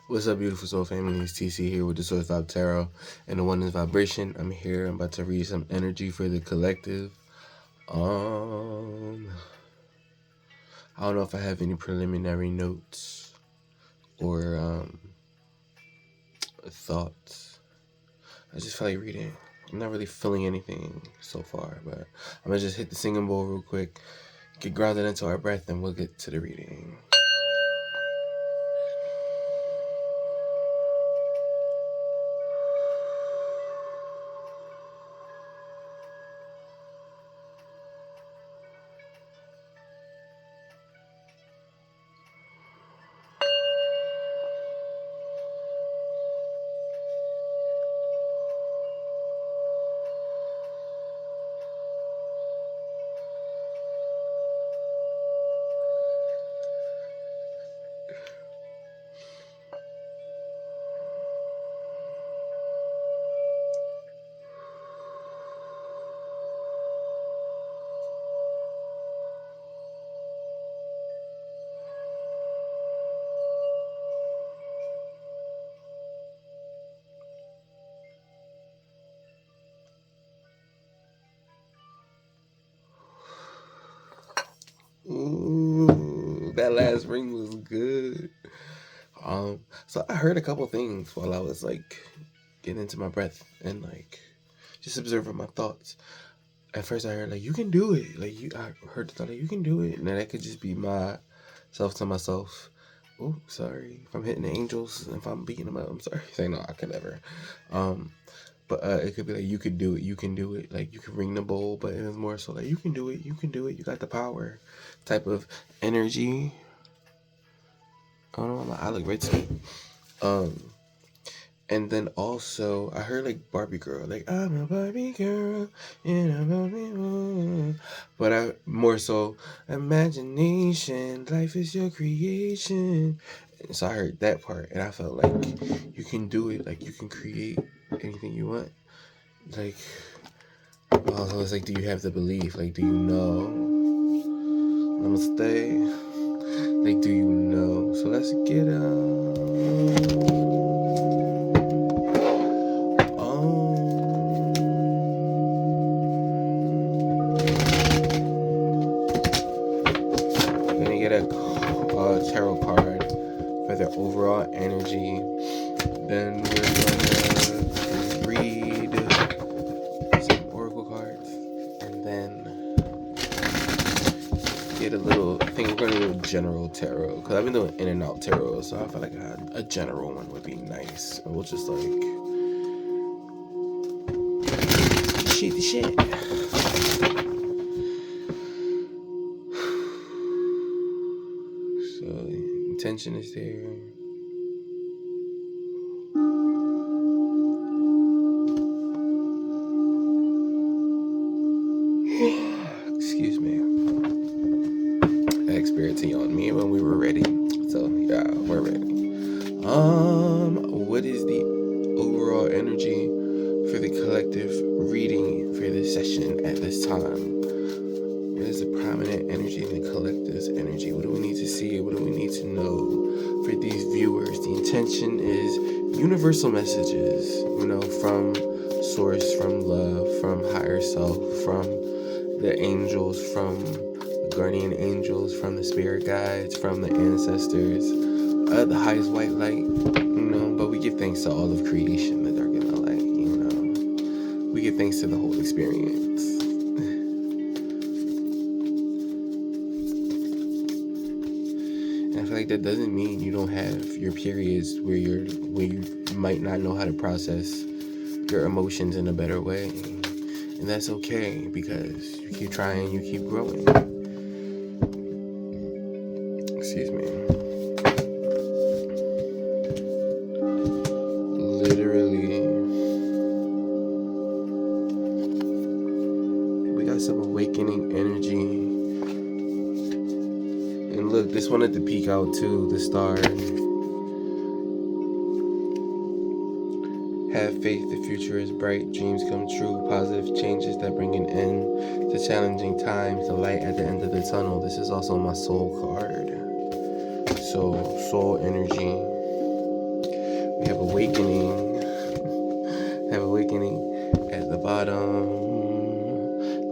What's up, beautiful soul family? It's TC here with the Source Vibe Tarot and the Oneness Vibration. I'm here. I'm about to read some energy for the collective. I don't know if I have any preliminary notes or thoughts. I just feel like reading. I'm not really feeling anything so far, but I'm gonna just hit the singing bowl real quick, get grounded into our breath, and we'll get to the reading. Ooh, that last ring was good. So I heard a couple things while I was like getting into my breath and like just observing my thoughts. At first I heard like you can do it. I heard the thought like you can do it. And then that could just be myself to myself. Oh, sorry. If I'm hitting the angels, if I'm beating them up, I'm sorry. Say no, I could never. But it could be like you could do it, you can do it. Like you can ring the bowl, but it was more so like you can do it, you can do it, you got the power type of energy. I don't know, I look red skin. And then also I heard like Barbie girl, like I'm a Barbie girl in a Barbie world. But I more so imagination, life is your creation. And so I heard that part and I felt like you can do it, like you can create anything you want. Like also it's like, do you have the belief? Like, do you know? Namaste. Like, do you know? So let's get we're gonna get a tarot card for their overall energy. Then we're gonna read some oracle cards, and then get a little. I think we're gonna do a general tarot because I've been doing in and out tarot, so I feel like a general one would be nice. And we'll just like shoot the shit. So intention is there. Excuse me. I experienced it on me when we were ready. So yeah, we're ready. What is the overall energy for the collective reading for this session at this time? What is the prominent energy in the collective's energy? What do we need to see? What do we need to know for these viewers? The intention is universal messages, from source, from love, from higher self, from the angels, from the guardian angels, from the spirit guides, from the ancestors, the highest white light, but we give thanks to all of creation, the dark and the light, we give thanks to the whole experience. And I feel like that doesn't mean you don't have your periods where you might not know how to process your emotions in a better way. And that's okay because you keep trying, you keep growing. Excuse me. Literally, we got some awakening energy. And look, this wanted to peek out too, the star. Have faith, the future is bright, dreams come true, positive changes that bring an end to challenging times, the light at the end of the tunnel. This is also my soul card. So, soul energy. We have awakening. Have awakening at the bottom.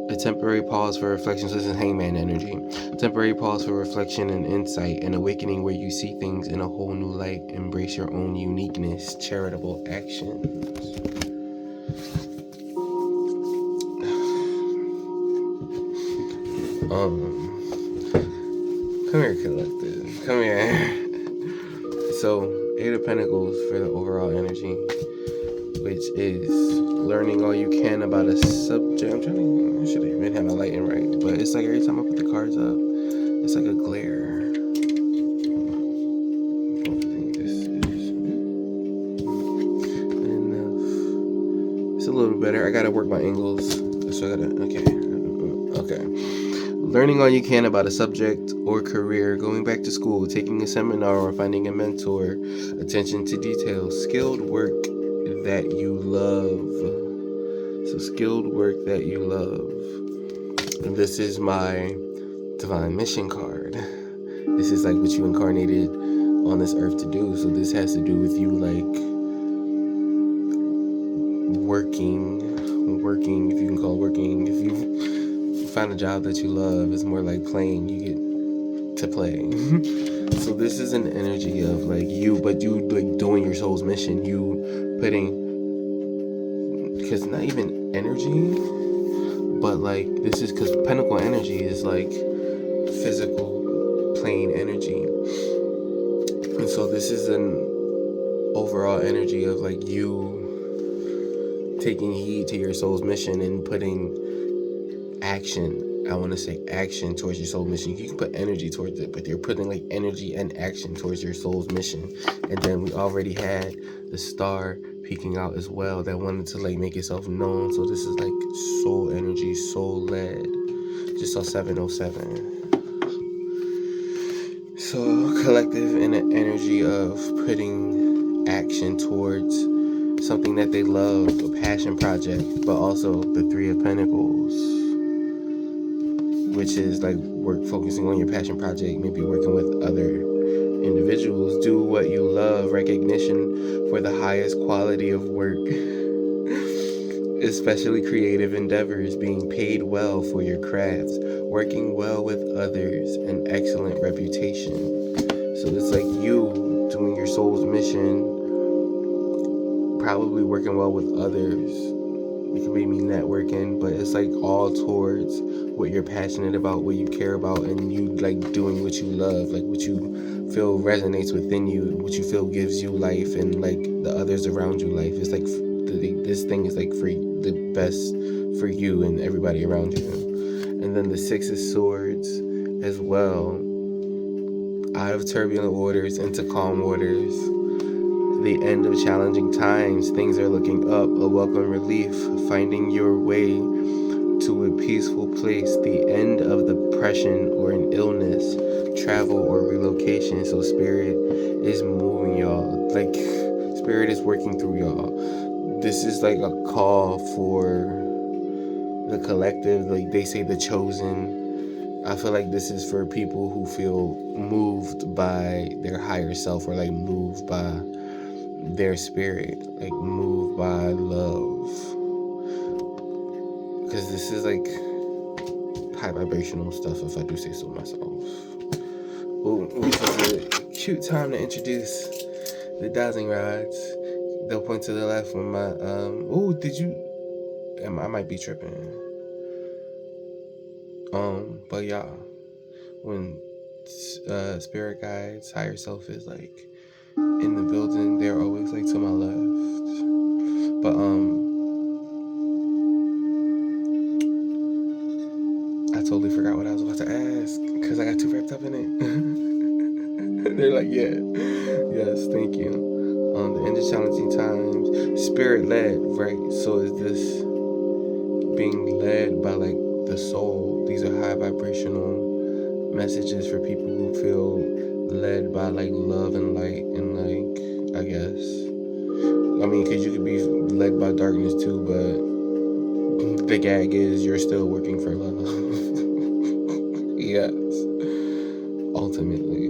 A temporary pause for reflection. So this is hangman energy. Temporary pause for reflection and insight. An awakening where you see things in a whole new light. Embrace your own uniqueness. Charitable actions. Come here, collective. Come here. So, Eight of Pentacles for the overall energy, which is learning all you can about a subject. I should have even had my lighting right, but it's like every time I put the cards up, it's like a glare. I think this is enough. It's a little better. I gotta work my angles. So I gotta, okay. Learning all you can about a subject or career, going back to school, taking a seminar or finding a mentor, attention to detail, skilled work that you love. So skilled work that you love. And this is my divine mission card. This is like what you incarnated on this earth to do. So this has to do with you like working, if you can call it working. If you find a job that you love, it's more like playing. You get to play. So this is an energy of like you, but you like doing your soul's mission. You putting, because not even energy, but like this is because Pentacle energy is like physical plane energy, and so this is an overall energy of like you taking heed to your soul's mission and putting action. I want to say action towards your soul mission. You can put energy towards it, but you're putting like energy and action towards your soul's mission. And then we already had the star peeking out as well that wanted to like make itself known. So this is like soul energy, soul led. Just saw 707. So collective in the energy of putting action towards something that they love, a passion project, but also the Three of Pentacles, which is like focusing on your passion project, maybe working with other individuals. Do what you love, recognition for the highest quality of work, especially creative endeavors, being paid well for your crafts, working well with others, an excellent reputation. So it's like you doing your soul's mission, probably working well with others. You can maybe networking, but it's like all towards what you're passionate about, what you care about, and you like doing what you love, like what you feel resonates within you, what you feel gives you life, and like the others around you life. It's like this thing is like for the best for you and everybody around you. And then the Six of Swords as well. Out of turbulent waters into calm waters. The end of challenging times, things are looking up, a welcome relief, finding your way to a peaceful place, the end of depression or an illness, travel or relocation. So spirit is moving y'all, like spirit is working through y'all. This is like a call for the collective, like they say the chosen. I feel like this is for people who feel moved by their higher self, or like moved by their spirit, like moved by love, because this is like high vibrational stuff, if I do say so myself. Which is a cute time to introduce the dowsing rods. They'll point to the left when my I might be tripping, but yeah, when spirit guides, higher self is like in the building, they're always like to my left. But I totally forgot what I was about to ask because I got too wrapped up in it. They're like, yes, thank you. The end of challenging times, spirit led, right? So is this being led by like the soul? These are high vibrational messages for people who feel led by like love and light, and like, I guess, I mean, because you could be led by darkness too, but the gag is you're still working for love. Yes, ultimately,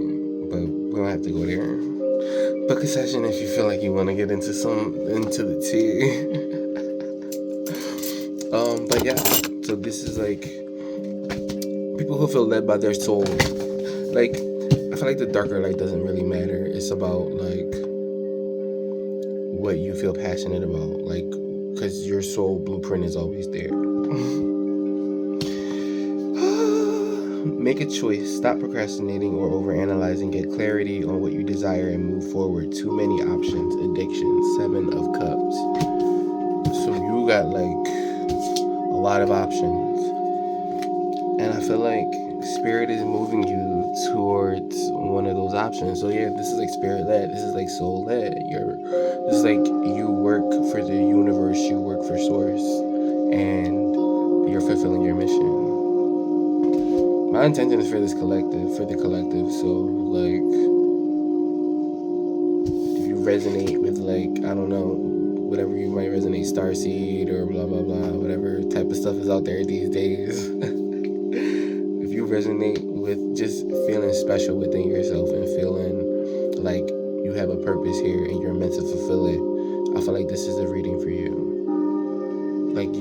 but we don't have to go there. book a session if you feel like you want to get into the tea. But yeah, so this is like people who feel led by their soul. Like, I feel like the darker light doesn't really matter. It's about like what you feel passionate about, like, because your soul blueprint is always there. Make a choice. Stop procrastinating or overanalyzing. Get clarity on what you desire and move forward. Too many options. Addiction. 7 of Cups. So you got like a lot of options, and I feel like spirit is moving you towards one of those options. So yeah, this is like spirit led. This is like soul led. This is like you work for the universe. You work for source, and you're fulfilling your mission. My intention is for the collective. So like, if you resonate with like, I don't know, whatever you might resonate, starseed or blah blah blah, whatever type of stuff is out there these days. If you resonate with just feeling special within yourself and feeling like you have a purpose here and you're meant to fulfill it, I feel like this is a reading for you. Like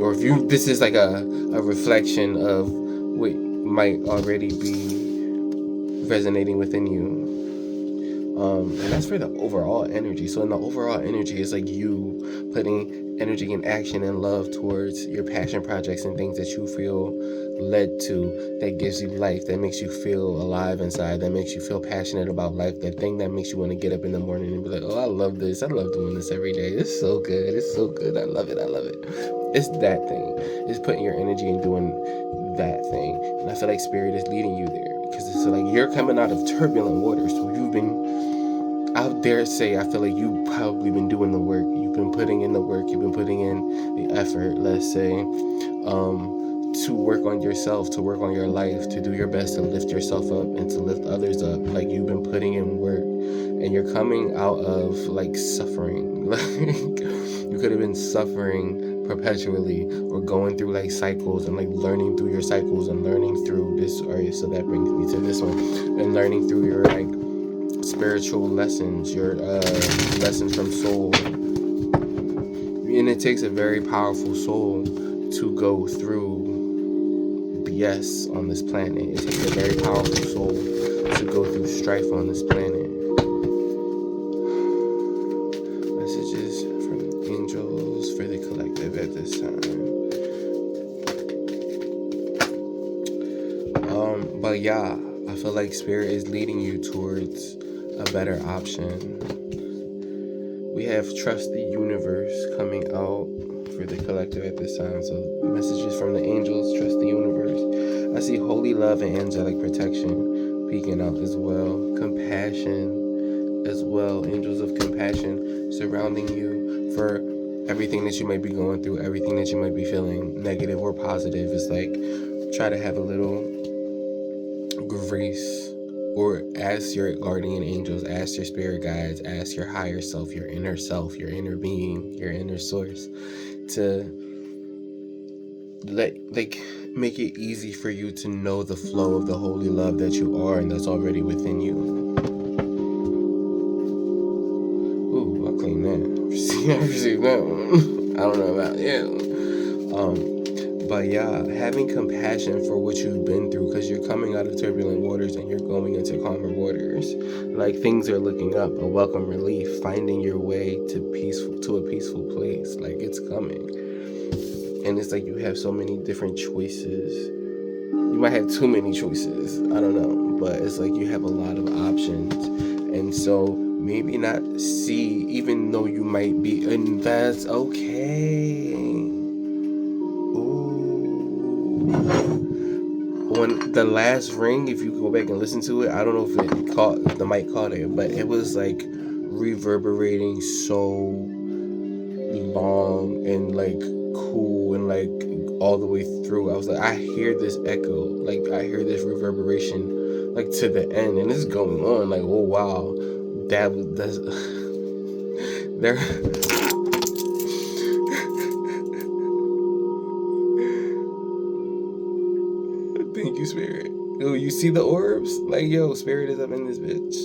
or if this is like a reflection of what might already be resonating within you. And that's for the overall energy. So in the overall energy, it's like you putting energy and action and love towards your passion projects and things that you feel led to, that gives you life, that makes you feel alive inside, that makes you feel passionate about life, that thing that makes you want to get up in the morning and be like, oh, I love this. I love doing this every day. It's so good. It's so good. I love it. It's that thing. It's putting your energy and doing that thing. And I feel like spirit is leading you there, because it's like you're coming out of turbulent waters. So you've been, I dare say, I feel like you've probably been doing the work. You've been putting in the work. You've been putting in the effort, let's say, to work on yourself, to work on your life, to do your best to lift yourself up and to lift others up. Like, you've been putting in work, and you're coming out of like suffering. Like, you could have been suffering perpetually, or going through like cycles and like learning through your cycles and learning through this. Or so that brings me to this one, and learning through your like spiritual lessons, your lessons from soul. And it takes a very powerful soul to go through BS on this planet. It takes a very powerful soul to go through strife on this planet. Messages from angels for the collective at this time. But yeah, I feel like spirit is leading you towards a better option. We have trust the universe coming out for the collective at this time. So messages from the angels, trust the universe. I see holy love and angelic protection peeking out as well. Compassion as well. Angels of compassion surrounding you for everything that you might be going through, everything that you might be feeling, negative or positive. It's like, try to have a little grace, or ask your guardian angels, ask your spirit guides, ask your higher self, your inner being, your inner source, to make it easy for you to know the flow of the holy love that you are and that's already within you. Ooh, I'll claim that. I received that one. I don't know about you. But yeah, having compassion for what you've been through, because you're coming out of turbulent waters and you're going into calmer waters. Like, things are looking up, a welcome relief, finding your way to a peaceful place. Like, it's coming. And it's like you have so many different choices. You might have too many choices, I don't know, but it's like you have a lot of options. And so maybe not see, even though you might be, and that's okay. On the last ring, if you go back and listen to it, I don't know if the mic caught it, but it was like reverberating so long and like cool and like all the way through. I was like, I hear this echo, like I hear this reverberation like to the end, and it's going on. Like, oh wow, that's there. Thank you, spirit. Oh, you see the orbs? Like, yo, spirit is up in this bitch.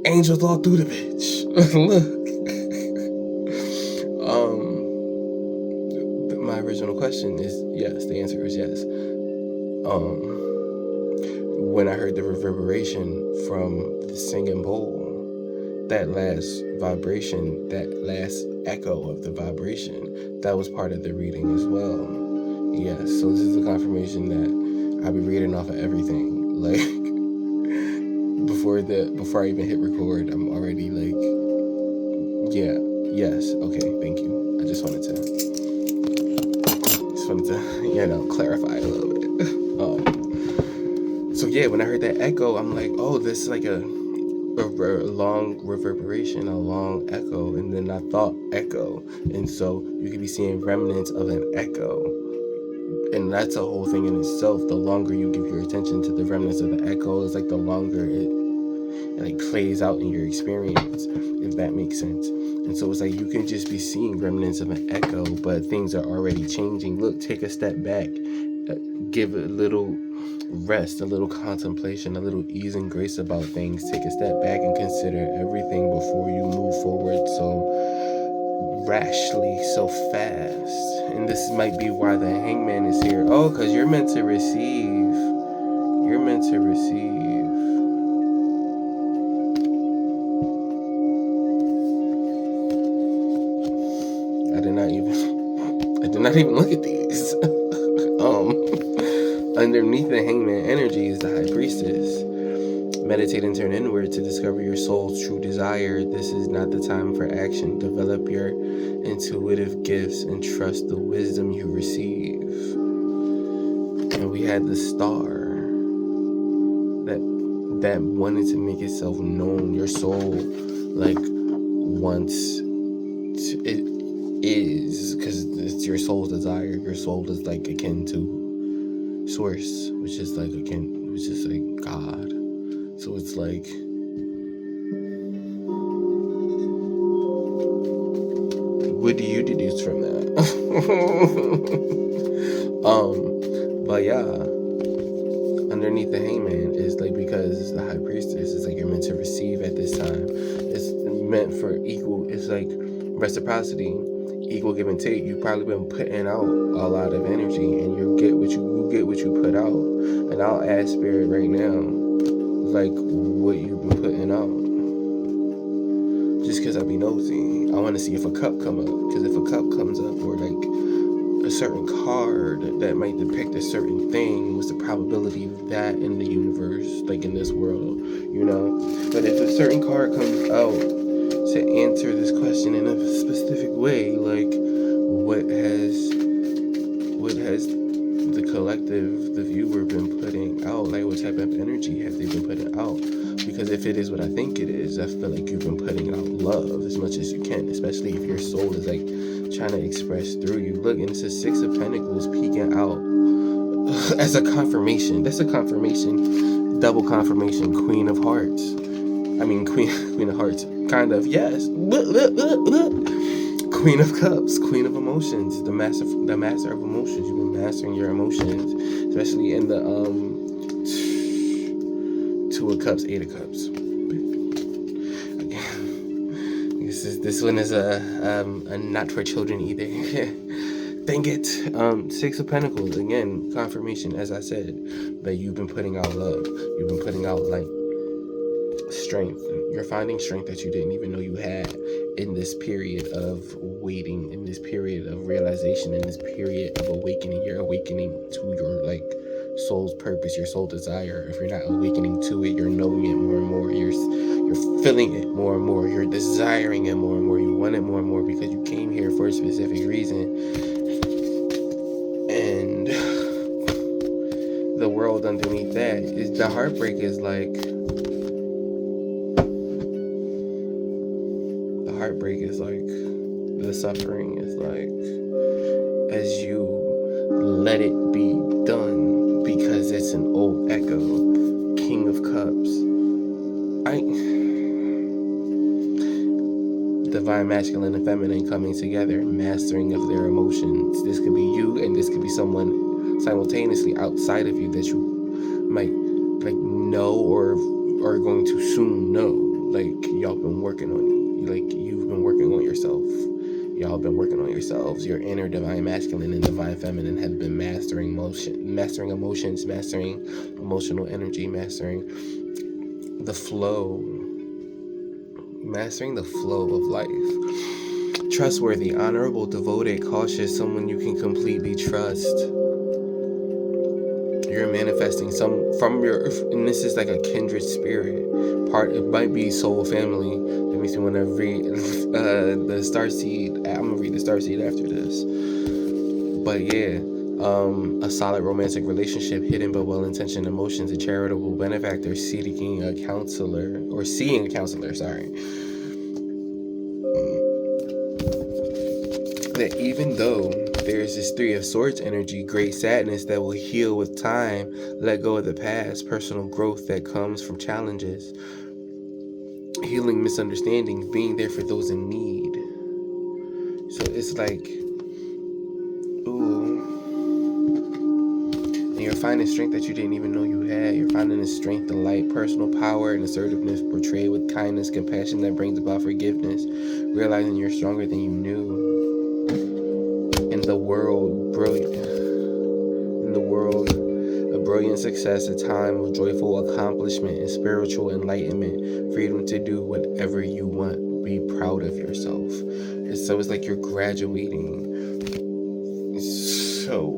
Angels all through the bitch. Look. My original question is yes. The answer is yes. When I heard the reverberation from the singing bowl, that last vibration, that last echo of the vibration, that was part of the reading as well. Yes, so this is a confirmation that I'll be reading off of everything. Like, before I even hit record, I'm already like, yeah, yes, okay, thank you. I just wanted to clarify a little bit. So yeah, when I heard that echo, I'm like, oh, this is like a long reverberation, a long echo, and then I thought echo, and so you could be seeing remnants of an echo, and that's a whole thing in itself. The longer you give your attention to the remnants of the echo, it's like the longer it like plays out in your experience, if that makes sense. And so it's like you can just be seeing remnants of an echo, but things are already changing. Look, take a step back, give a little rest, a little contemplation, a little ease and grace about things. Take a step back and consider everything before you move forward so rashly, so fast. And this might be why the hangman is here. Oh, because you're meant to receive. You're meant to receive. I did not even look at these. Underneath the hangman energy is the high priestess. Meditate and turn inward to discover your soul's true desire. This is not the time for action. Develop your intuitive gifts and trust the wisdom you receive. And we had the star that wanted to make itself known. Your soul wants to, it is, because it's your soul's desire. Your soul is akin to source, which is like God. So it's like, what do you deduce from that? But yeah, underneath the hangman is because the high priestess is you're meant to receive at this time. It's meant for equal. It's reciprocity, equal give and take. You've probably been putting out a lot of energy, and you get what you put out. And I'll ask Spirit right now, what you've been putting out. Just because I be nosy, I want to see if a cup come up. Because if a cup comes up, or a certain card that might depict a certain thing, what's the probability of that in the universe, in this world, But if a certain card comes out to answer this question in a specific way, what has the collective, the viewer, been putting out? What type of energy have they been putting out? Because if it is what I think it is, I feel like you've been putting out love as much as you can, especially if your soul is trying to express through you. Look, and it's a Six of Pentacles peeking out as a confirmation. That's a confirmation, double confirmation. Queen of Hearts. I mean, Queen of Hearts. Kind of, yes. Queen of Cups, Queen of Emotions, the master of emotions. You've been mastering your emotions, especially in the Two of Cups, Eight of Cups. Again, this one is a not for children either. Dang it. Six of Pentacles, again, confirmation, as I said, that you've been putting out love. You've been putting out strength. You're finding strength that you didn't even know you had in this period of waiting, in this period of realization, in this period of awakening. You're awakening to your soul's purpose, your soul desire. If you're not awakening to it, you're knowing it more and more. You're feeling it more and more. You're desiring it more and more. You want it more and more because you came here for a specific reason. And the world underneath that is the heartbreak. Is heartbreak is the suffering is as you let it be done, because it's an old echo. King of Cups. Divine masculine and feminine coming together, mastering of their emotions. This could be you, and this could be someone simultaneously outside of you that you might know or are going to soon know. like y'all been working on you. Like you've been working on yourself. Y'all been working on yourselves. Your inner divine masculine and divine feminine have been mastering emotions, mastering emotional energy, mastering the flow of life. Trustworthy, honorable, devoted, cautious, someone you can completely trust. You're manifesting some from your, and this is like a kindred spirit part. It might be soul family. Let me see when I read the starseed. I'm gonna read the starseed after this. But yeah, a solid romantic relationship, hidden but well-intentioned emotions, a charitable benefactor, seeing a counselor. Sorry. That even though there's this Three of Swords energy, great sadness that will heal with time, let go of the past, personal growth that comes from challenges, healing misunderstandings, being there for those in need. So it's like, ooh, and you're finding strength that you didn't even know you had. You're finding the strength, the light, personal power, and assertiveness portrayed with kindness, compassion that brings about forgiveness, realizing you're stronger than you knew. In the world, a brilliant success, a time of joyful accomplishment and spiritual enlightenment, freedom to do whatever you want, be proud of yourself. And so it's like you're graduating. So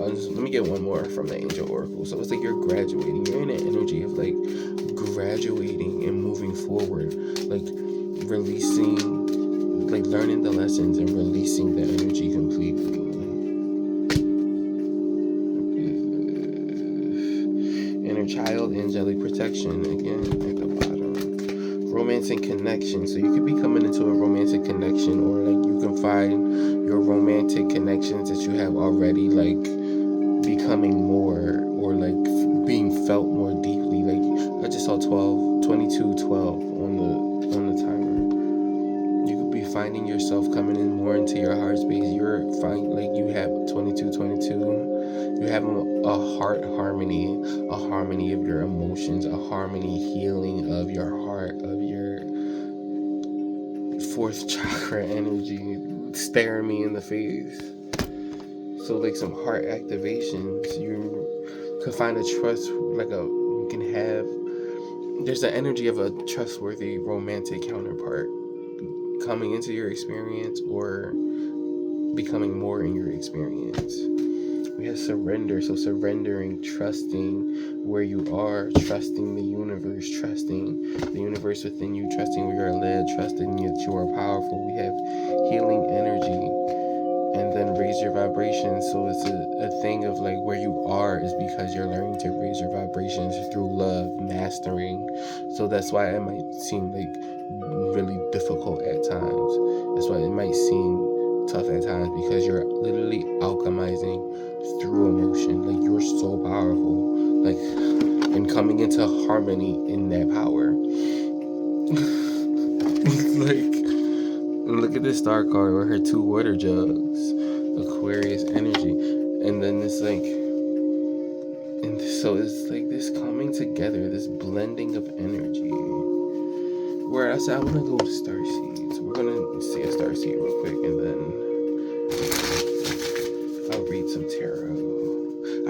let me get one more from the Angel Oracle. So it's like you're graduating. You're in an energy of like graduating and moving forward, like releasing, like learning the lessons and releasing the energy completely. Inner child, angelic protection, again at the bottom. Romantic connection. So you could be coming into a romantic connection, or like you can find your romantic connections that you have already like becoming more, or like being felt more deeply. Like I just saw 22:12 on the timer. Finding yourself coming in more into your heart space. You're finding like you have 22. You have a heart harmony, a harmony of your emotions, a harmony healing of your heart, of your fourth chakra energy. Staring me in the face. So like some heart activations. You could find a trust, like you can have. There's the energy of a trustworthy romantic counterpart coming into your experience or becoming more in your experience. We have surrender. So surrendering, trusting where you are, trusting the universe within you, trusting where you're led, trusting that you are powerful. We have healing energy, and then raise your vibration. So it's a thing of like where you are is because you're learning to raise your vibrations through love, mastering. So that's why it might seem like really difficult at times. That's why it might seem tough at times, because you're literally alchemizing through emotion. Like you're so powerful, like, and coming into harmony in that power. Like, look at this star card with her 2 water jugs, Aquarius energy, and then it's like, and so it's like this coming together, this blending of energy. Where I said I want to go to starseeds. We're gonna see a starseed real quick, and then I'll read some tarot.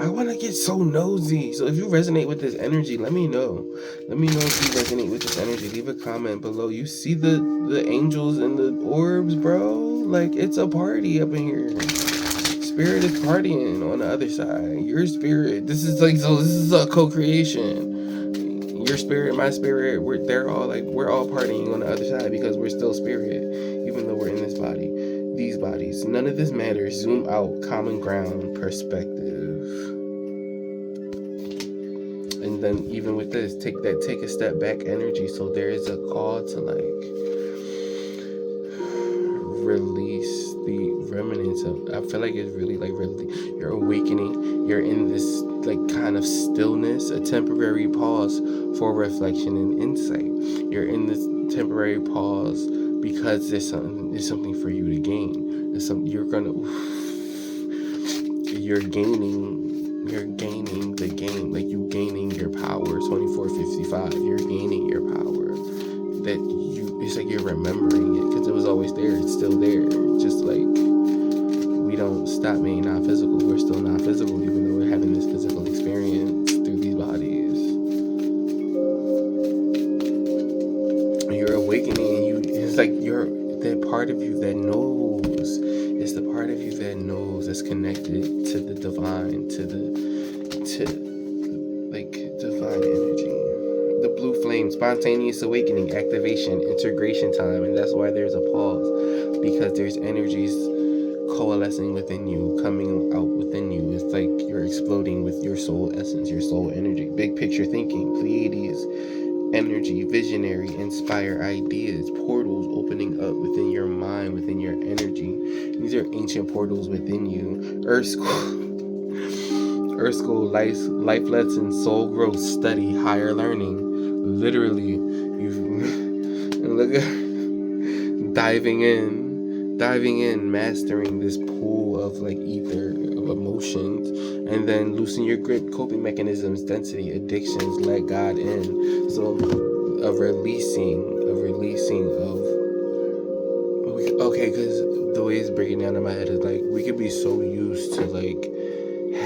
I want to get so nosy. So if you resonate with this energy, let me know. Let me know if you resonate with this energy. Leave a comment below. You see the angels and the orbs, bro? Like it's a party up in here. Spirit is partying on the other side. Your spirit. This is a co-creation. Your spirit, my spirit, we're all partying on the other side because we're still spirit, even though we're in this body, these bodies. None of this matters. Zoom out, common ground, perspective. And then even with this, take a step back energy. So there is a call to like release the remnants of, I feel like it's really you're awakening. You're in this like kind of stillness, a temporary pause for reflection and insight. You're in this temporary pause because there's something for you to gain. You're gaining the game, like you gaining your power. 2455, you're gaining your power. that it's like you're remembering it because it was always there. It's still there. Just like we don't stop being non-physical. We're still non-physical even though we're having this physical experience through these bodies. You're awakening, and it's like you're that part of you that knows. It's the part of you that knows, that's connected to the divine, to like divine energy. The blue flame, spontaneous awakening, activation, integration time, and that's why there's a pause, because there's energies coalescing within you, coming out within you. It's like you're exploding with your soul essence, your soul energy. Big picture thinking, Pleiades energy, visionary, inspire ideas, portals opening up within your mind, within your energy. These are ancient portals within you. Earth school, life lessons, soul growth, study, higher learning. Literally, look at diving in, mastering this pool of like ether, of emotions, and then loosen your grip, coping mechanisms, density, addictions, let God in. So a releasing of, okay, because the way it's breaking down in my head is like we could be so used to like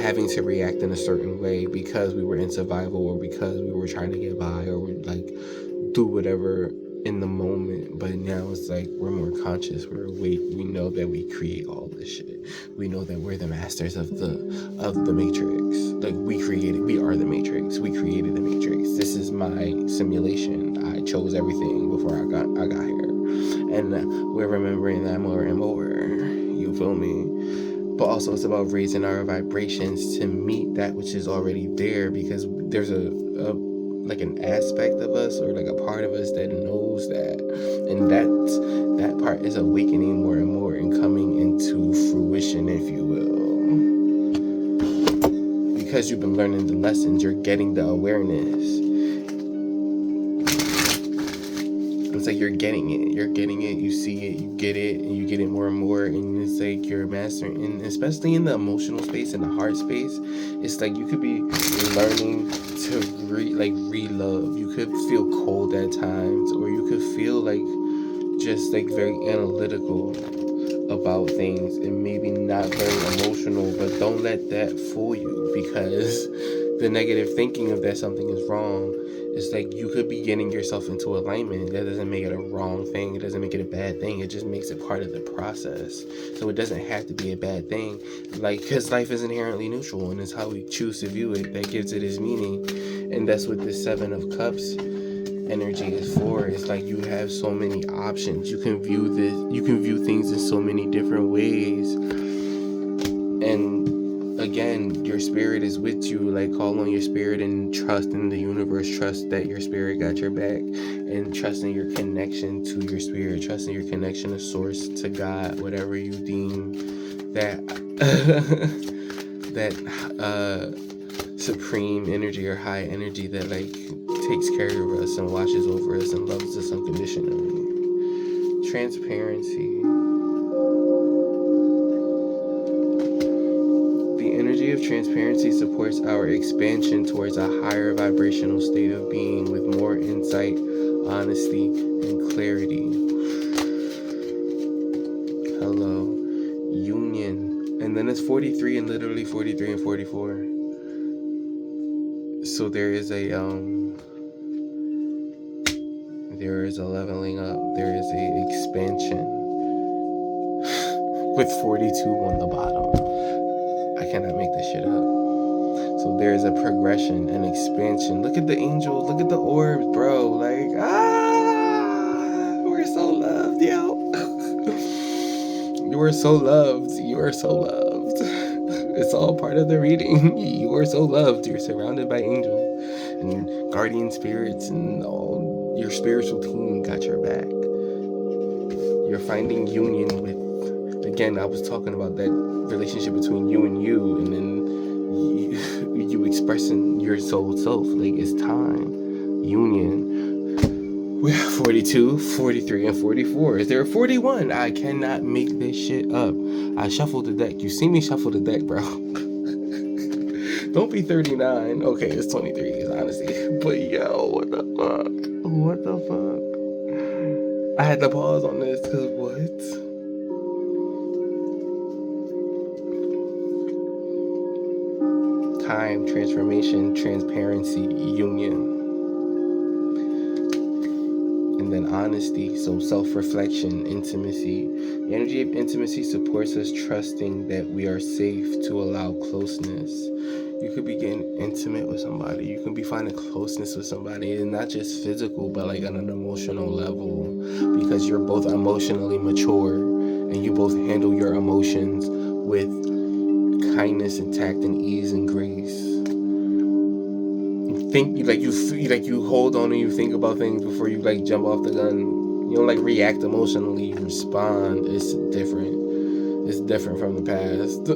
having to react in a certain way because we were in survival, or because we were trying to get by, or like do whatever in the moment. But now it's like we're more conscious, we're awake, we know that we create all this shit. We know that we're the masters of the matrix. Like we are the matrix. We created the matrix. This is my simulation. I chose everything before I got here. And we're remembering that more and more. You feel me? But also it's about raising our vibrations to meet that which is already there, because there's a like an aspect of us, or like a part of us that knows that, and that part is awakening more and more and coming into fruition, if you will, because you've been learning the lessons. You're getting the awareness. It's like you're getting it, you see it, you get it, and you get it more and more, and it's like you're mastering. And especially in the emotional space, in the heart space, it's like you could be learning to re-love. You could feel cold at times, or you could feel like just like very analytical about things, and maybe not very emotional. But don't let that fool you, because the negative thinking of that something is wrong, it's like you could be getting yourself into alignment. That doesn't make it a wrong thing. It doesn't make it a bad thing. It just makes it part of the process. So it doesn't have to be a bad thing. Like, because life is inherently neutral, and it's how we choose to view it that gives it its meaning. And that's what the Seven of Cups energy is for. It's like you have so many options. You can view things in so many different ways. And again, your spirit is with you. Like, call on your spirit and trust in the universe. Trust that your spirit got your back, and trust in your connection to your spirit. Trust in your connection to source, to God, whatever you deem that supreme energy or high energy that like takes care of us and watches over us and loves us unconditionally. Transparency. The energy of transparency supports our expansion towards a higher vibrational state of being with more insight, honesty, and clarity. Hello. Union. And then it's 43, and literally 43 and 44. So there is a leveling up. There is a expansion with 42 on the bottom. I cannot make this shit up. So there's a progression, an expansion. Look at the angels. Look at the orbs, bro. Like, we're so loved, yo. You are so loved. You are so loved. It's all part of the reading. You are so loved. You're surrounded by angels and guardian spirits, and all your spiritual team got your back. You're finding union with, again, I was talking about that relationship between you, and then you expressing your soul self. Like, it's time. Union. We have 42, 43, and 44. Is there a 41? I cannot make this shit up. I shuffled the deck. You see me shuffle the deck, bro. Don't be 39. Okay, it's 23, honestly. But yo, what the fuck? What the fuck? I had to pause on this because what? Time, transformation, transparency, union. And then honesty, so self-reflection, intimacy. The energy of intimacy supports us trusting that we are safe to allow closeness. You could be getting intimate with somebody. You can be finding closeness with somebody, and not just physical, but like on an emotional level, because you're both emotionally mature and you both handle your emotions with kindness and tact and ease and grace. You hold on and you think about things before you like jump off the gun. You don't like react emotionally, you respond. It's different from the past.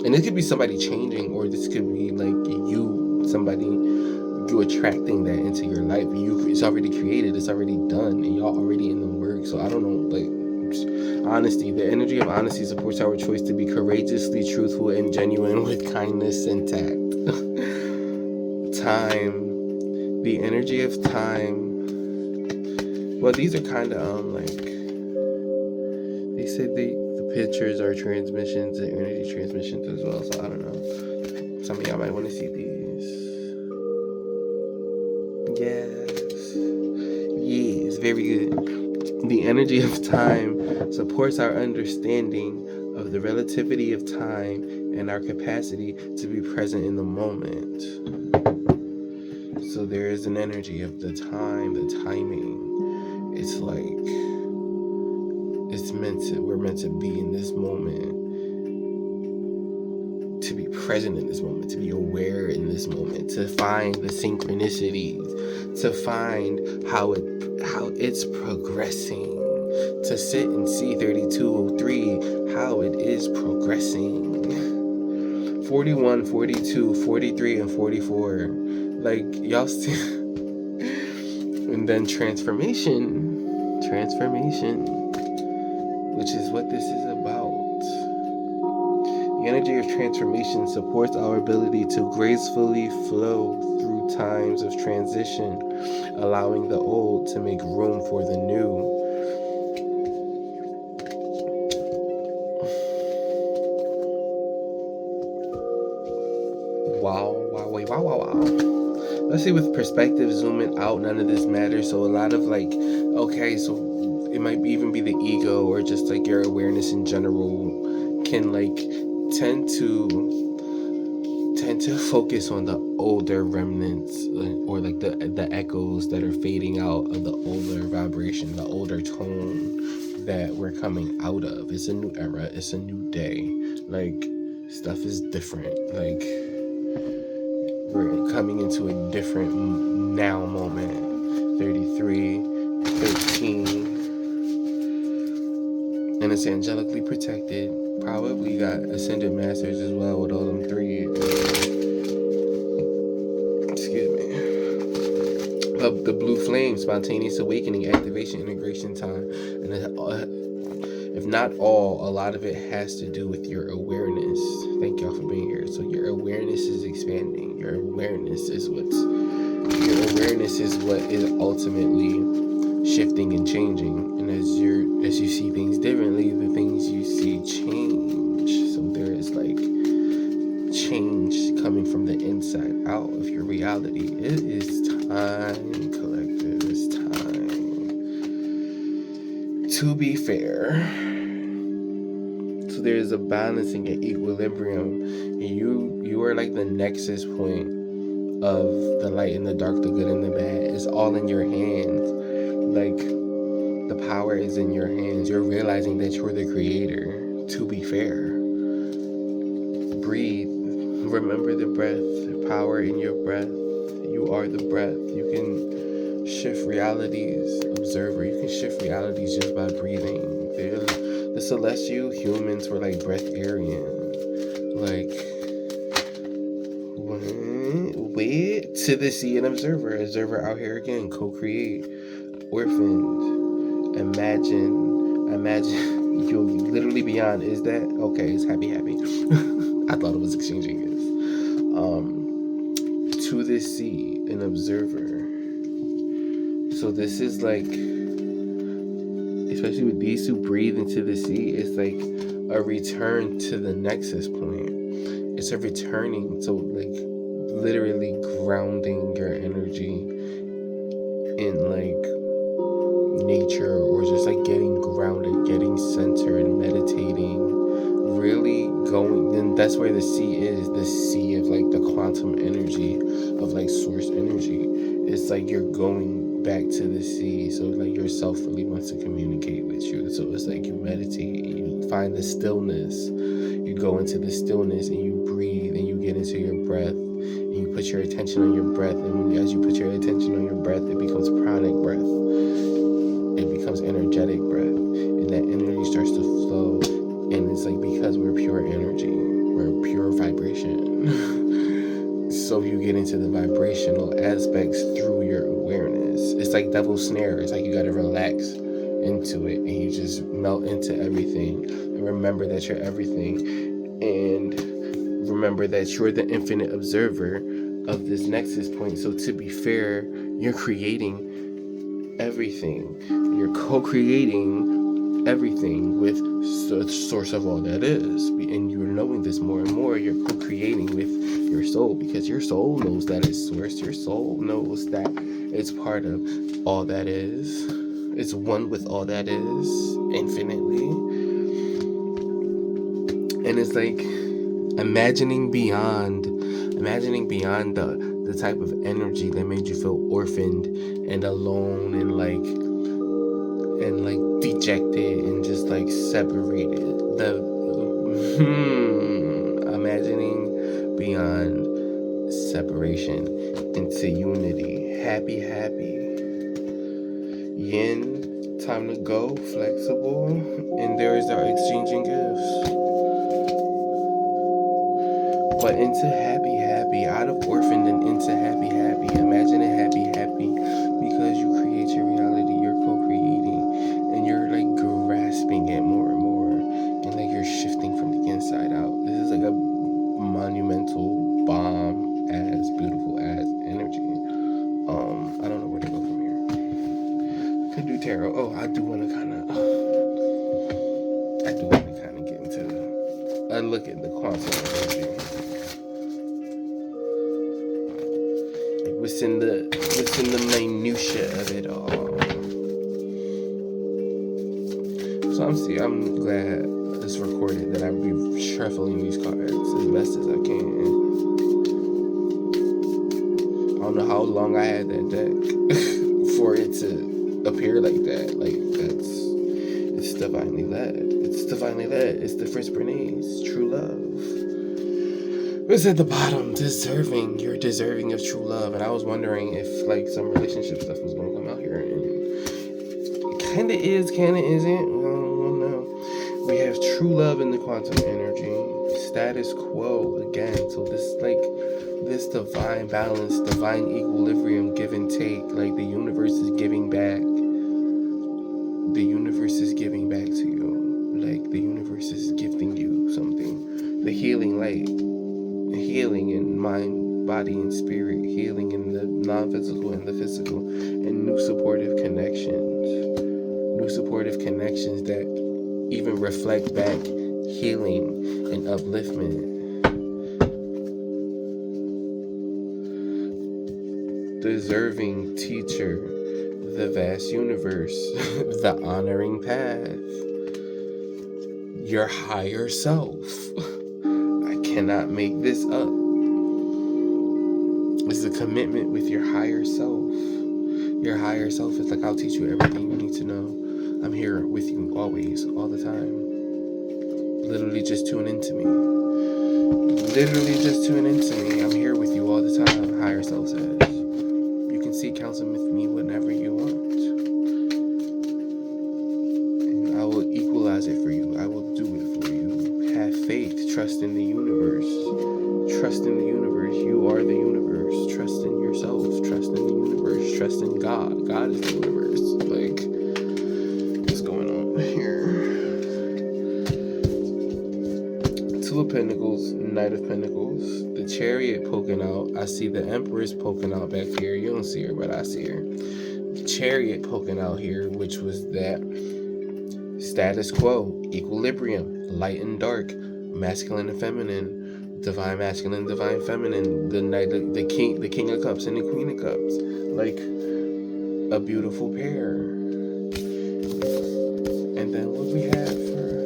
And this could be somebody changing, or this could be like you attracting that into your life. It's already created, it's already done, and y'all already in the work. So I don't know, like, honesty. The energy of honesty supports our choice to be courageously truthful and genuine with kindness and tact. Time. The energy of time. Well, these are kind of like, they said the pictures are transmissions and energy transmissions as well, so I don't know. Some of y'all might want to see these. Yes, very good. The energy of time supports our understanding of the relativity of time and our capacity to be present in the moment. So there is an energy of the time, the timing. It's like we're meant to be in this moment, to be present in this moment, to be aware in this moment, to find the synchronicities, to find how it's progressing, to sit and see 3203 how it is progressing. 41, 42, 43, and 44, like y'all see. And then transformation, which is what this is about. The energy of transformation supports our ability to gracefully flow through times of transition, allowing the old to make room for the new. Wow. Let's see, with perspective, zooming out, none of this matters. So a lot of like, okay, so it might even be the ego, or just like your awareness in general can like tend to focus on the older remnants, or like the echoes that are fading out of the older vibration, the older tone that we're coming out of. It's a new era, it's a new day, like stuff is different, like we're coming into a different now moment. 33, 13, and it's angelically protected. Probably got ascended masters as well with all them 3. Excuse me. Of the blue flame, spontaneous awakening, activation, integration time, and if not all, a lot of it has to do with your awareness. Thank y'all for being here. So your awareness is expanding. Your awareness is what is ultimately shifting and changing. And as you see things differently, the things you see change. So there is like change coming from the inside out of your reality. It is time, collective. It's time to be fair. So there is a balancing and equilibrium, and you are like the nexus point of the light and the dark, the good and the bad. It's all in your hands. Like the power is in your hands. You're realizing that you're the creator. To be fair, breathe. Remember the breath. The power in your breath. You are the breath. You can shift realities. Observer. You can shift realities just by breathing. The celestial humans were like breatharian. Like, wait to the sea and observer out here again, co-create, orphaned, imagine, you literally beyond. Is that okay? It's happy. I thought it was exchanging this. To the sea and observer. So this is like especially with these who breathe into the sea, it's like a return to the nexus point. It's a returning to like literally grounding your energy in like nature, or just like getting grounded, getting centered, meditating, really going. Then that's where the sea is, the sea of like the quantum energy of like source energy. It's like you're going back to the sea, so like yourself really wants to communicate with you. So it's like you meditate, you find the stillness, you go into the stillness and you breathe and you get into your breath and you put your attention on your breath, and as you put your attention on your breath, it becomes pranic breath, it becomes energetic breath, and that energy starts to flow. And it's like, because we're pure energy, we're pure vibration. So you get into the vibrational aspects through your awareness. It's like devil's snare. It's like you got to relax into it and you just melt into everything, and remember that you're everything, and remember that you're the infinite observer of this nexus point. So to be fair, you're creating everything. You're co-creating everything with the source of all that is, and you're knowing this more and more. You're co-creating with your soul, because your soul knows that it's source. Your soul knows that it's part of all that is. It's one with all that is infinitely. And it's like imagining beyond the type of energy that made you feel orphaned and alone and like dejected and just like separated. Imagining beyond separation into unity. Happy. Yin, time to go, flexible, and there is our exchanging gifts. But into happy, out of orphaned and into happy. Imagine it happy, because you create your reality, you're co-creating, and you're like grasping it more and more, and like you're shifting from the inside out. This is like a monumental, bomb as beautiful as energy. I don't know where to go from here. Could do tarot. Oh, I do want to kind of get into a look at the quantum energy. What's in the minutia of it all. So I'm glad it's recorded that I be shuffling these cards as best as I can. I don't know how long I had that deck for it to appear like that. Like it's divinely led. It's the First Bernays, true love. It's at the bottom, deserving. You're deserving of true love. And I was wondering if like some relationship stuff was going to come out here, and it kind of is, kind of isn't. I don't know. We have true love in the quantum energy, status quo again. So this divine balance, divine equilibrium, give and take. Like the universe is giving back. The universe is giving back to you. Like the universe is gifting you something. The healing light. Healing in mind, body, and spirit, healing in the non-physical and the physical, and new supportive connections that even reflect back healing and upliftment. Deserving teacher, the vast universe, the honoring path, your higher self. Cannot make this up. It's a commitment with your higher self. Your higher self is like, I'll teach you everything you need to know. I'm here with you always, all the time. Literally just tune into me. I'm here with you all the time, higher self says. You can seek counsel with me whenever you want. And I will equalize it for you. I will do it for you. Have faith, trust in the universe. Trust in the universe. You are the universe. Trust in yourself. Trust in the universe. Trust in God. God is the universe. Like, what's going on here? Two of Pentacles, Knight of Pentacles, the Chariot poking out. I see the Empress poking out back here. You don't see her, but I see her. The Chariot poking out here, which was that status quo, equilibrium, light and dark, masculine and feminine, divine masculine, divine feminine, the knight, the king of cups and the queen of cups, like a beautiful pair. And then what we have for,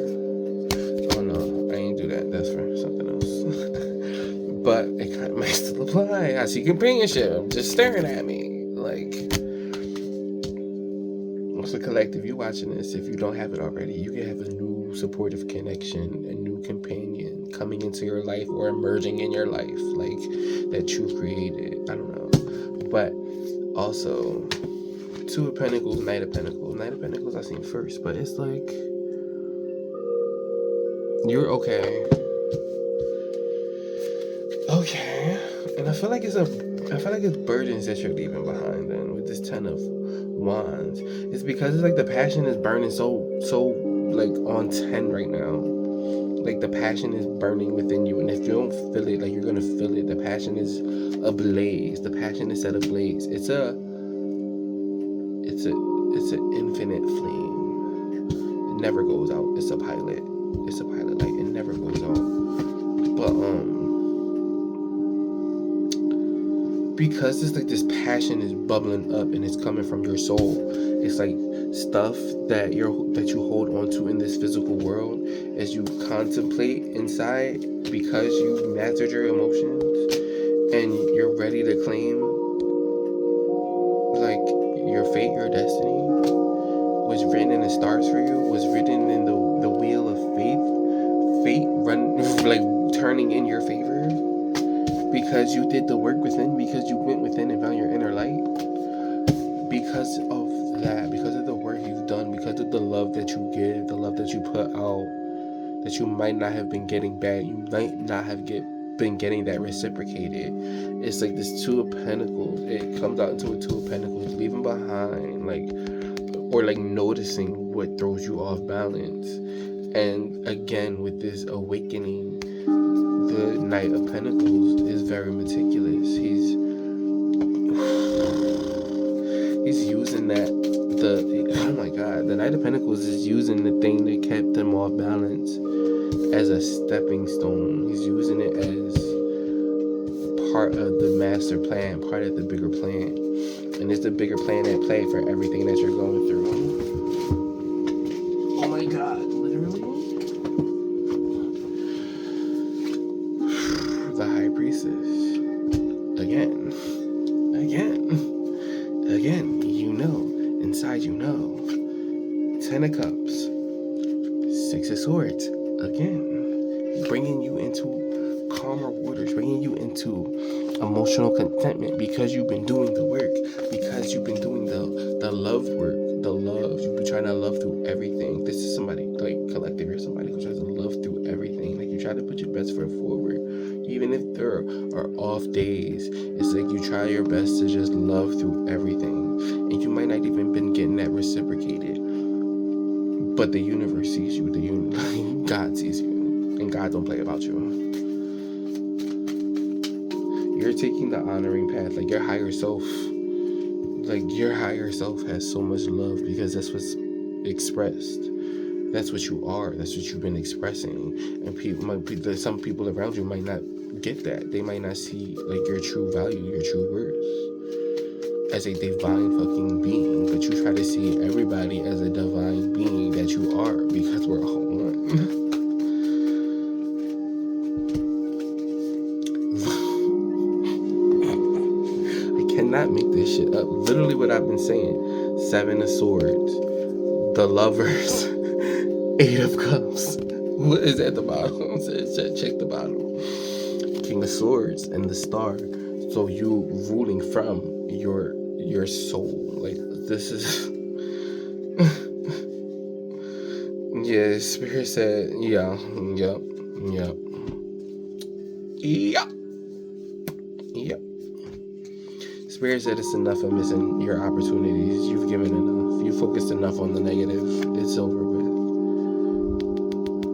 oh no, I ain't do that, that's for something else. But it kind of might still apply. I see companionship just staring at me, like, what's the collective? You watching this, if you don't have it already, you can have a new supportive connection, a new companion coming into your life or emerging in your life, like, that you created. I don't know. But also, Two of Pentacles, Knight of Pentacles. Knight of Pentacles I seen first, but it's like, you're okay. Okay. And I feel like it's burdens that you're leaving behind then with this 10 of Wands. It's because it's like the passion is burning so like on 10 right now. Like the passion is burning within you, and if you don't feel it, like you're gonna feel it. The passion is ablaze. The passion is set ablaze. It's an infinite flame. It never goes out. It's a pilot light. It never goes out. But because it's like this passion is bubbling up and it's coming from your soul. It's like stuff that you hold on to in this physical world as you contemplate inside, because you mastered your emotions and you're ready to claim like your fate, your destiny was written in the stars for you, was written in the wheel of fate run like turning in your favor. Because you did the work within, because you went within and found your inner light. Because of that, because of the work you've done, because of the love that you give, the love that you put out, that you might not have been getting back, you might not have been getting that reciprocated. It's like this Two of Pentacles. It comes out into a Two of Pentacles, leaving behind, like, or like noticing what throws you off balance. And again, with this awakening, the Knight of Pentacles is very meticulous. He's using oh my God, the Knight of Pentacles is using the thing that kept him off balance as a stepping stone. He's using it as part of the master plan, part of the bigger plan. And it's the bigger plan at play for everything that you're going through. Oh my God, literally? The High Priestess. Again, you know, inside you know. 10 of Cups, 6 of Swords, again, bringing you into calmer waters, bringing you into emotional contentment, because you've been doing the work, because you've been doing the love work, the love, you've been trying to love through everything. This is somebody, like, collective, you're somebody who tries to love through everything. Like, you try to put your best foot forward, even if there are off days. It's like you try your best to just love through everything, and you might not even been getting that reciprocated, but the universe sees you, God sees you, and God don't play about you. You're taking the honoring path, like your higher self has so much love, because that's what's expressed. That's what you are. That's what you've been expressing. And some people around you might not get that. They might not see like your true value, your true worth as a divine fucking being. But you try to see everybody as a divine being that you are, because we're all one. Cannot make this shit up. Literally what I've been saying. 7 of Swords, the Lovers, 8 of Cups. What is at the bottom? Check the bottom. King of Swords and the Star. So you ruling from your soul. Like, this is yeah, Spirit said, yeah. Spirit said it's enough of missing your opportunities. You've given enough. You focused enough on the negative. It's over with.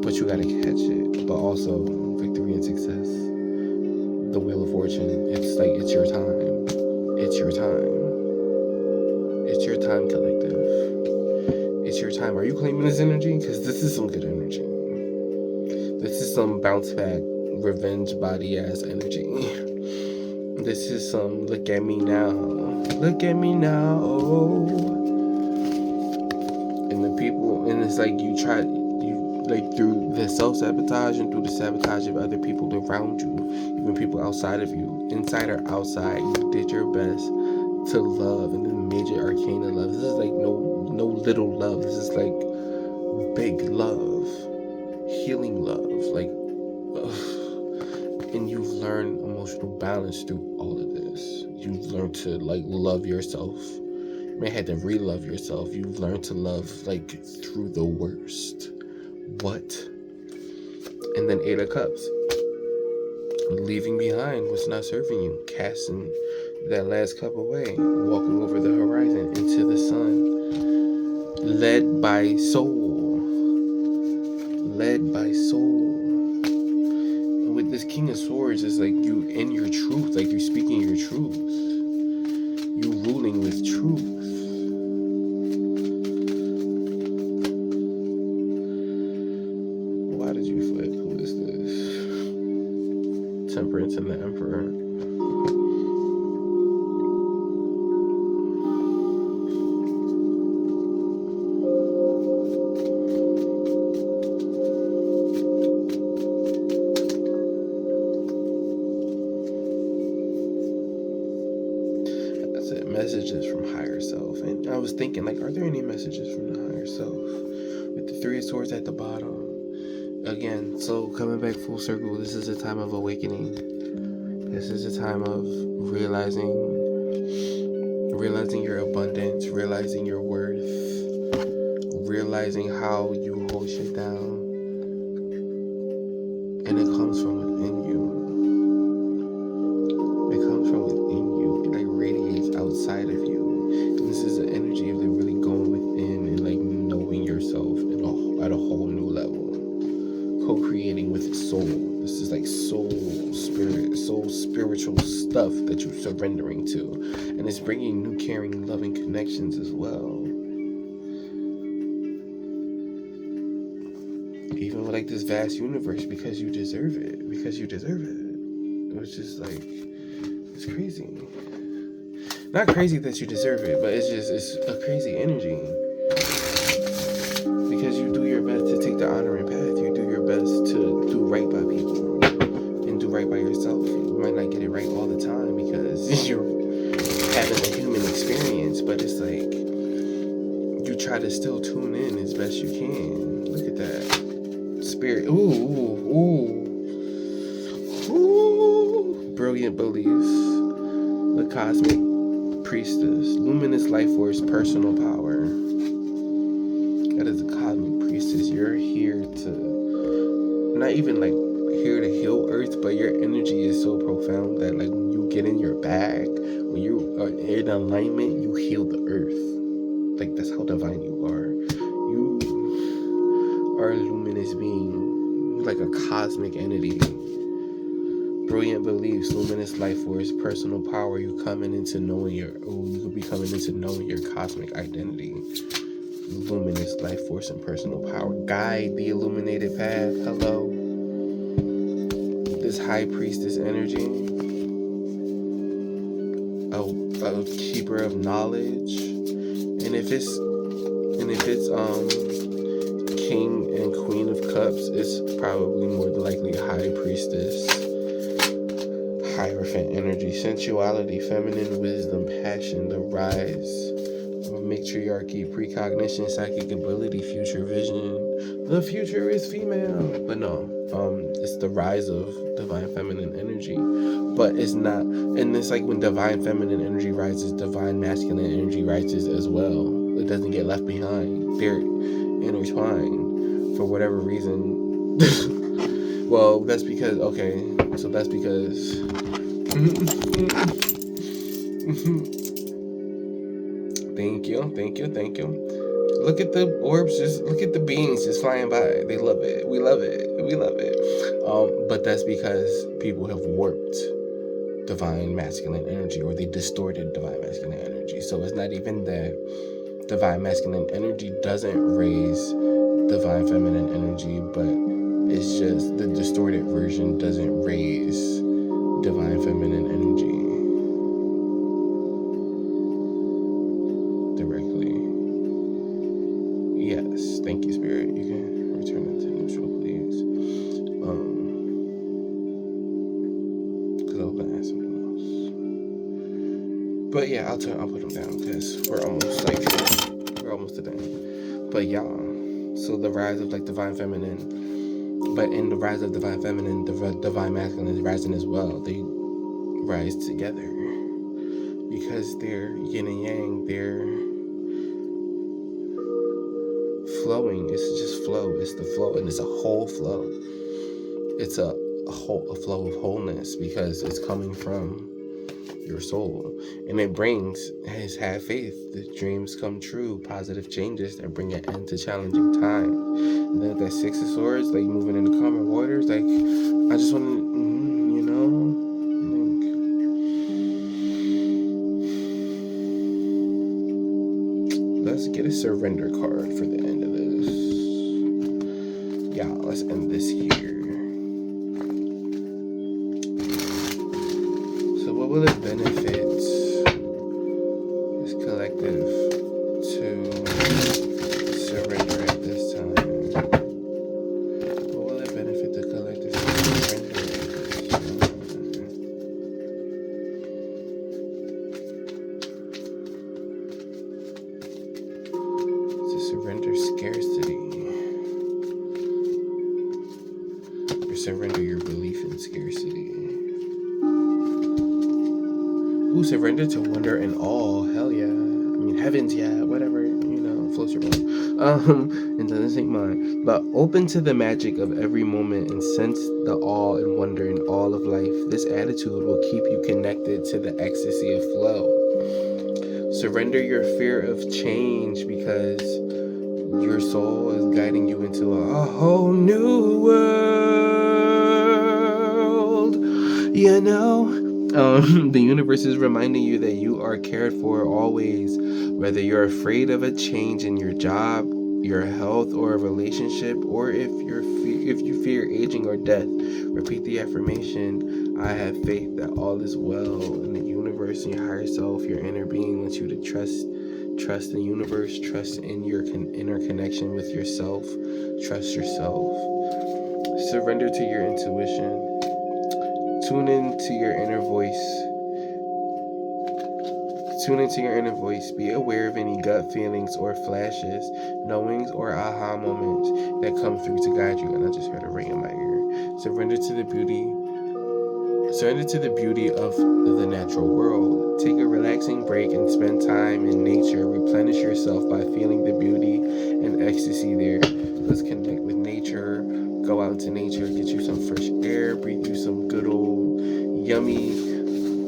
But you gotta catch it. But also, victory and success. The Wheel of Fortune. It's like, it's your time. It's your time. It's your time, collective. It's it's your time. Are you claiming this energy? Because this is some good energy. This is some bounce back, revenge body ass energy. This is some look at me now. Look at me now. And the people, and it's like you like through the self-sabotage and through the sabotage of other people around you, even people outside of you, inside or outside, you did your best to love, and the major arcana love. This is like no little love. This is like big love, healing love, like, and you've learned emotional balance through all of this. You've learned to like love yourself. You may have to re-love yourself. You've learned to love like through the worst. What? And then 8 of Cups, leaving behind what's not serving you, casting that last cup away, walking over the horizon into the sun, led by soul. And with this King of Swords, it's like you in your truth, like you're speaking your truth, you ruling with truth. Why did you flip? Who is this? Temperance and the Emperor. Messages from higher self. And I was thinking, like, are there any messages from the higher self? With the 3 of Swords at the bottom. Again, so coming back full circle, this is a time of awakening. This is a time of realizing your abundance, realizing your worth, realizing how you hold shit down. And it comes from within you. Outside of you. And this is the energy of the really going within and like knowing yourself at a whole new level, co-creating with soul. This is like soul spiritual stuff that you're surrendering to, and it's bringing new caring, loving connections as well. Even with like this vast universe, because you deserve it, which is like, it's crazy. Not crazy that you deserve it, but it's a crazy energy. Because you do your best to take the honoring path. You do your best to do right by people and do right by yourself. You might not get it right all the time because you're having a human experience, but it's like you try to still tune in as best you can. Look at that. Spirit. Ooh. Brilliant beliefs. The cosmic priestess, luminous life force, personal power. That is a cosmic priestess. You're here to, not even like here to heal Earth, but your energy is so profound that like when you get in your bag, when you are in alignment, you heal the Earth. Like that's how divine you are. You are a luminous being, like a cosmic entity. Brilliant beliefs, luminous life force, personal power. You coming into knowing you could be coming into knowing your cosmic identity. Luminous life force and personal power. Guide the illuminated path. Hello. This high priestess energy. A keeper of knowledge. And if it's King and Queen of Cups, it's probably more than likely high priestess. Hierophant energy, sensuality, feminine wisdom, passion, the rise of matriarchy, precognition, psychic ability, future vision. The future is female, but no, it's the rise of divine feminine energy. But it's not, and it's like when divine feminine energy rises, divine masculine energy rises as well. It doesn't get left behind. They're intertwined for whatever reason. Well, that's because Thank you. Look at the orbs, just look at the beings just flying by. They love it. We love it. But that's because people have warped divine masculine energy, or they distorted divine masculine energy. So it's not even that divine masculine energy doesn't raise divine feminine energy, but it's just the distorted version doesn't raise divine feminine energy directly. Yes, thank you, Spirit. You can return it to neutral, please. Because I was gonna ask something else. But yeah, I'll put them down because we're almost done. But yeah, so the rise of like divine feminine. But in the rise of divine feminine, the divine masculine is rising as well. They rise together because they're yin and yang. They're flowing. It's just flow. It's the flow, and it's a whole flow. It's a flow of wholeness because it's coming from your soul, and it brings have faith. The dreams come true. Positive changes that bring an end to challenging time. And then that Six of Swords, like moving into calmer waters. Like I just want to, let's get a surrender card for the end of this. Yeah, let's end this here. So what will it benefit this collective to surrender at this time? What will it benefit the collective to surrender at this time? To surrender scarcity. Or surrender your belief in scarcity. Ooh, surrender to wonder and awe. Hell yeah. I mean, heavens, yeah. Whatever, floats your boat. And doesn't take mine. But open to the magic of every moment and sense the awe and wonder in all of life. This attitude will keep you connected to the ecstasy of flow. Surrender your fear of change because your soul is guiding you into a whole new world. The universe is reminding you that you are cared for always, whether you're afraid of a change in your job, your health, or a relationship, or if you fear aging or death. Repeat the affirmation: I have faith that all is well in the universe and your higher self. Your inner being wants you to trust the universe, trust in your inner connection with yourself, trust yourself. Surrender to your intuition. Tune into your inner voice. Be aware of any gut feelings or flashes, knowings or aha moments that come through to guide you. And I just heard a ring in my ear. Surrender to the beauty of the natural world. Take a relaxing break and spend time in nature. Replenish yourself by feeling the beauty and ecstasy there. Let's connect with nature. Go out into nature, get you some fresh air, breathe you some good old yummy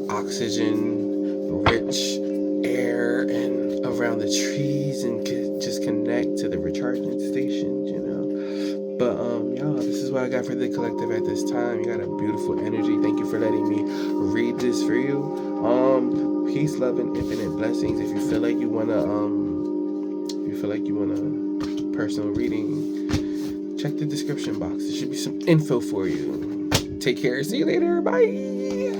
oxygen-rich air and around the trees, and just connect to the recharging stations, But y'all, this is what I got for the collective at this time. You got a beautiful energy. Thank you for letting me read this for you. Peace, love, and infinite blessings. If you feel like you wanna personal reading, check the description box. There should be some info for you. Take care. See you later. Bye.